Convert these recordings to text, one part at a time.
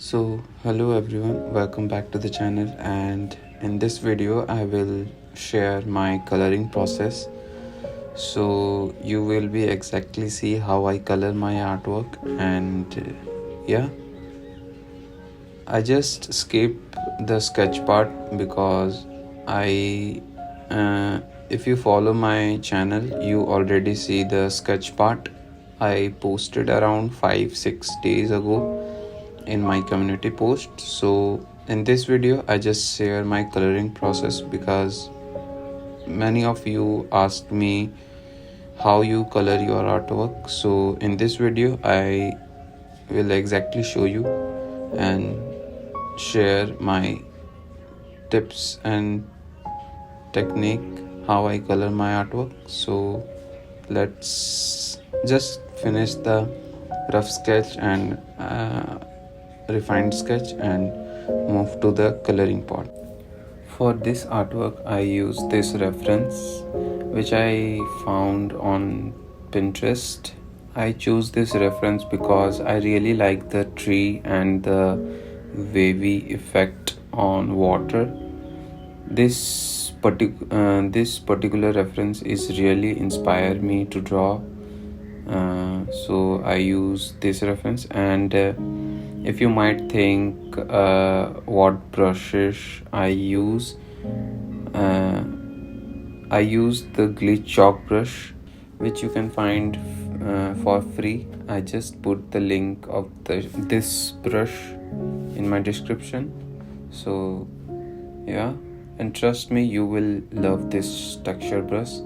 Hello everyone, welcome back to the channel, and in this video I will share my coloring process. So you will be exactly see how I color my artwork, and I just skip the sketch part because if you follow my channel, you already see the sketch part. I posted around 5-6 days ago in my community post. So in this video I just share my coloring process because many of you asked me how you color your artwork. So in this video I will exactly show you and share my tips and technique how I color my artwork. So let's just finish the rough sketch and refined sketch and move to the coloring part. For this artwork I use this reference which I found on Pinterest. I choose this reference because I really like the tree and the wavy effect on water. This particular reference is really inspired me to draw. So I use this reference, and if you might think what brushes I use the glitch chalk brush, which you can find for free. I just put the link of this brush in my description. So and trust me, you will love this texture brush.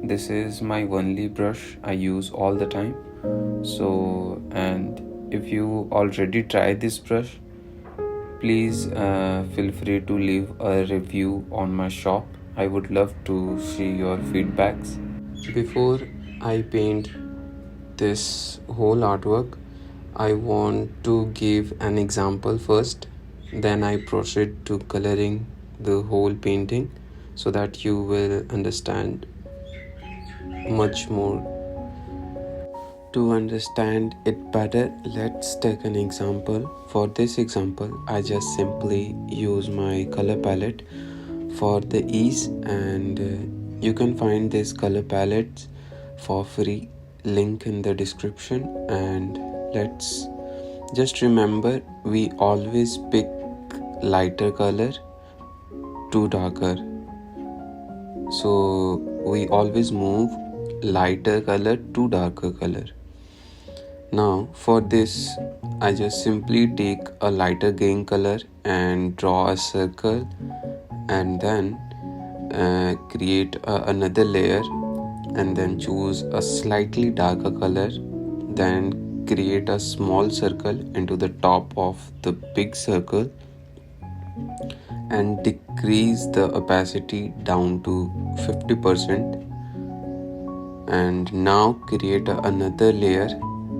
This is my only brush I use all the time. So, and if you already tried this brush, please feel free to leave a review on my shop. I would love to see your feedbacks. Before I paint this whole artwork, I want to give an example first, then I proceed to coloring the whole painting so that you will understand much more. To understand it better, let's take an example. For this example, I just simply use my color palette for the ease, and you can find this color palettes for free, link in the description. And let's just remember, we always pick lighter color to darker. So we always move lighter color to darker color. Now for this, I just simply take a lighter green color and draw a circle, and then create another layer, and then choose a slightly darker color, then create a small circle into the top of the big circle and decrease the opacity down to 50%. And now create another layer.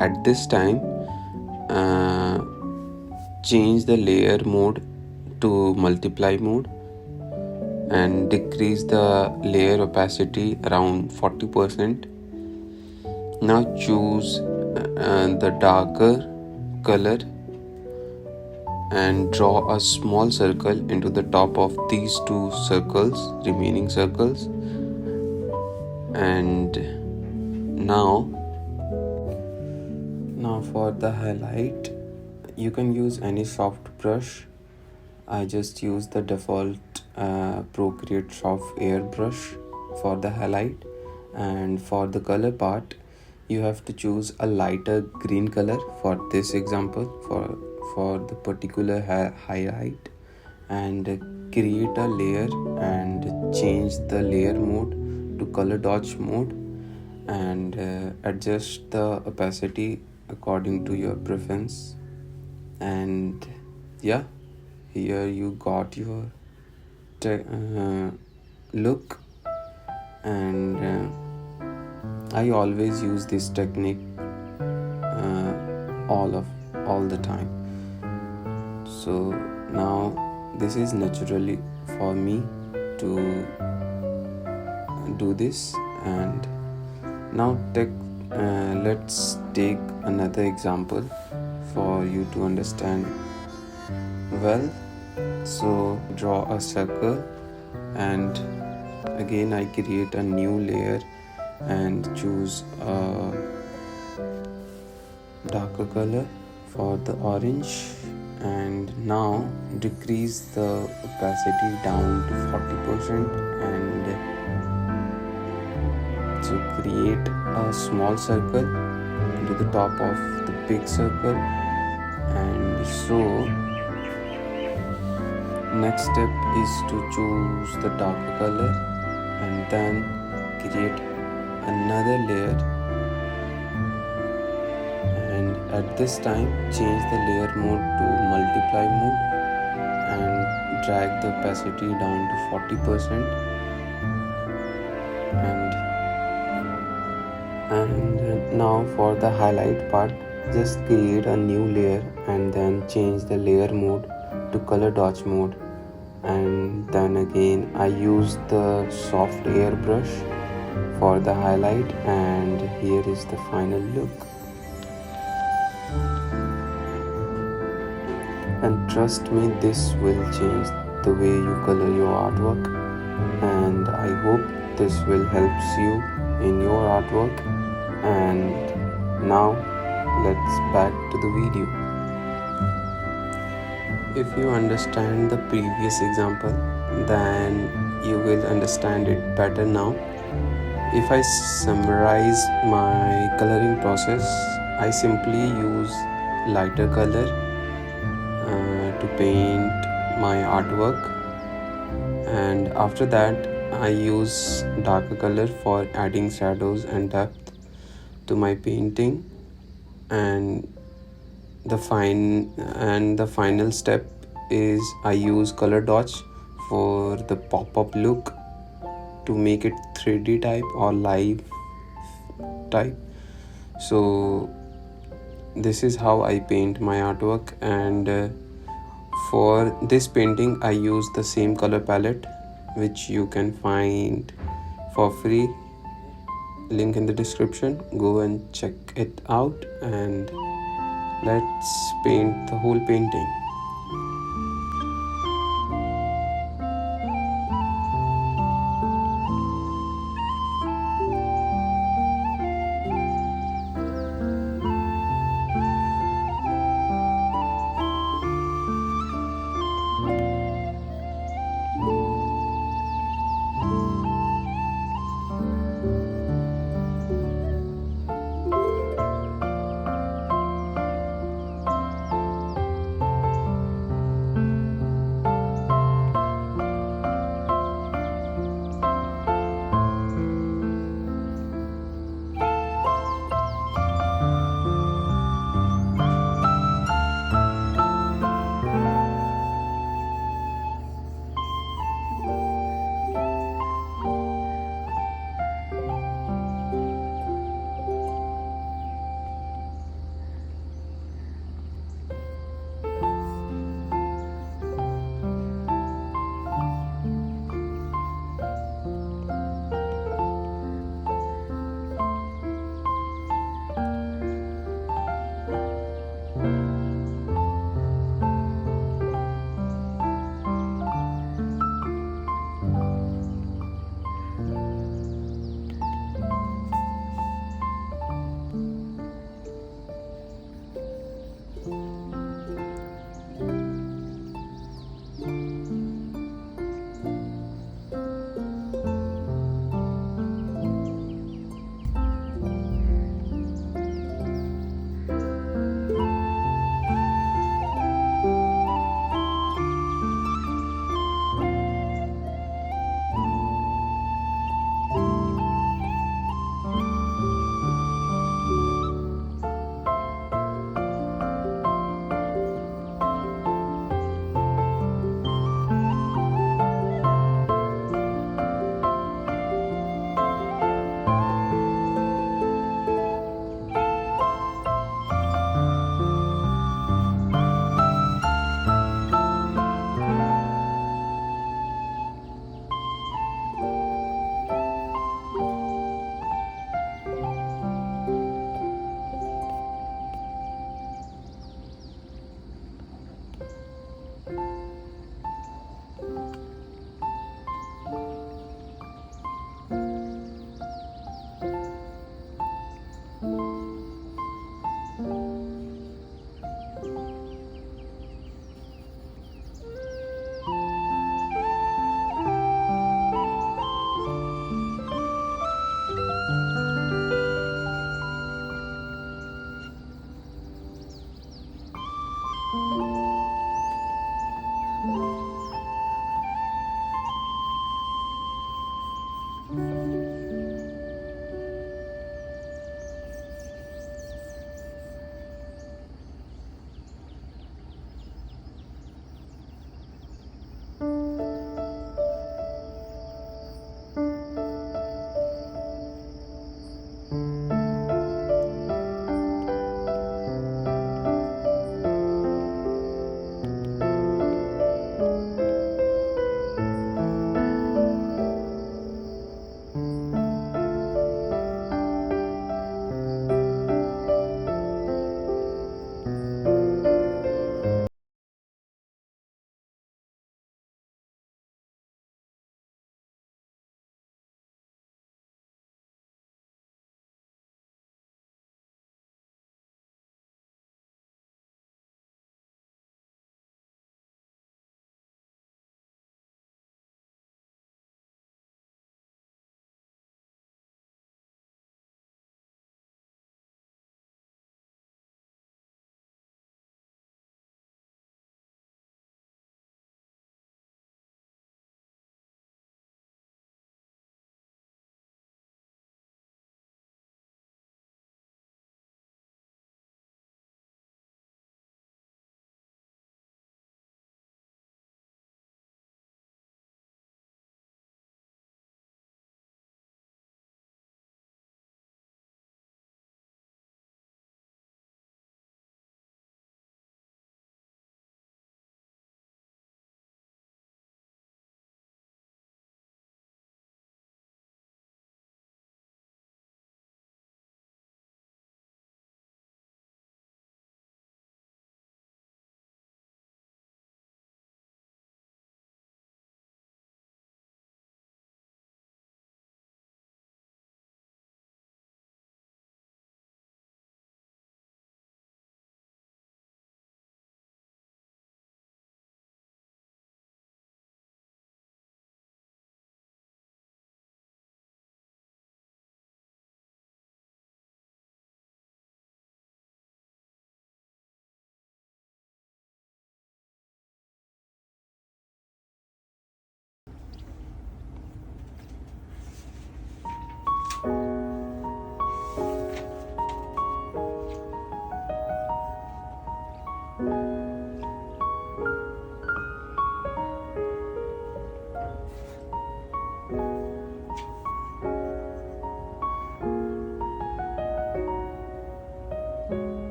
At this time, change the layer mode to multiply mode and decrease the layer opacity around 40%. Now choose the darker color and draw a small circle into the top of these two remaining circles. And now for the highlight, you can use any soft brush. I just use the default Procreate soft air brush for the highlight. And for the color part, you have to choose a lighter green color for this example, for the particular highlight, and create a layer and change the layer mode to color dodge mode, and adjust the opacity according to your preference. And here you got your look. And I always use this technique all the time. So now this is naturally for me to do this. And now let's take another example for you to understand well. So draw a circle, and again I create a new layer and choose a darker color for the orange, and now decrease the opacity down to 40%, and so create a small circle to the top of the big circle. And so next step is to choose the darker color and then create another layer, and at this time change the layer mode to multiply mode and drag the opacity down to 40%. And now for the highlight part, just create a new layer and then change the layer mode to color dodge mode, and then again I use the soft airbrush for the highlight, and here is the final look. And trust me, this will change the way you color your artwork, and I hope this will help you in your artwork. And now let's back to the video. If you understand the previous example, then you will understand it better now. If I summarize my coloring process, I simply use lighter color to paint my artwork, and after that I use darker color for adding shadows and depth to my painting, and the final step is I use color dodge for the pop-up look to make it 3D type or live type. So this is how I paint my artwork, and for this painting I use the same color palette which you can find for free, link in the description. Go and check it out, and let's paint the whole painting.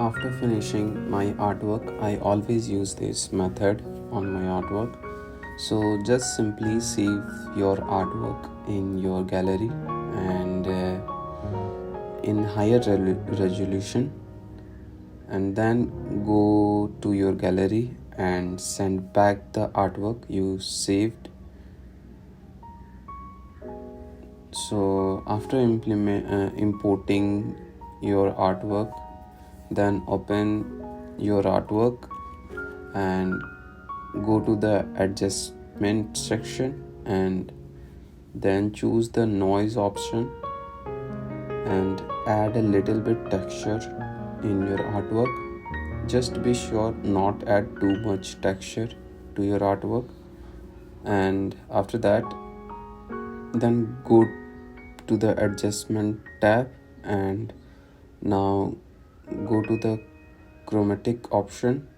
After finishing my artwork, I always use this method on my artwork. So just simply save your artwork in your gallery and in higher resolution, and then go to your gallery and send back the artwork you saved. So after importing your artwork, then open your artwork and go to the adjustment section and then choose the noise option and add a little bit texture in your artwork. Just be sure not add too much texture to your artwork. And after that, then go to the adjustment tab and now go to the chromatic option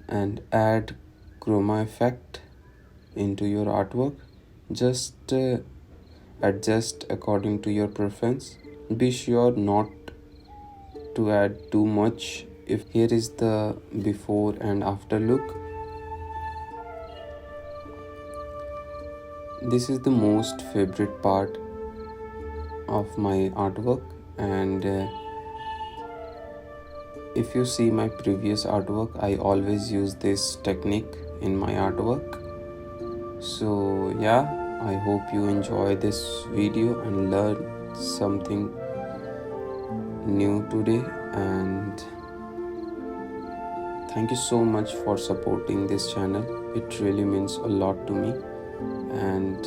and add chroma effect into your artwork. Just adjust according to your preference. Be sure not to add too much. If here is the before and after look. This is the most favorite part of my artwork, and if you see my previous artwork, I always use this technique in my artwork. So yeah, I hope you enjoy this video and learn something new today, and thank you so much for supporting this channel. It really means a lot to me, and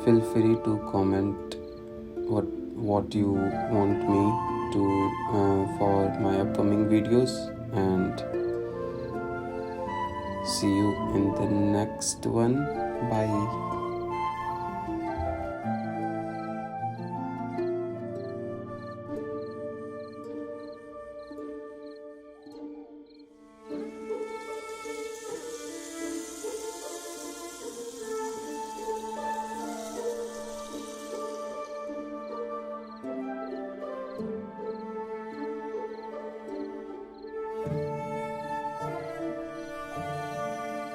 feel free to comment what you want me to for my upcoming videos, and see you in the next one. Bye.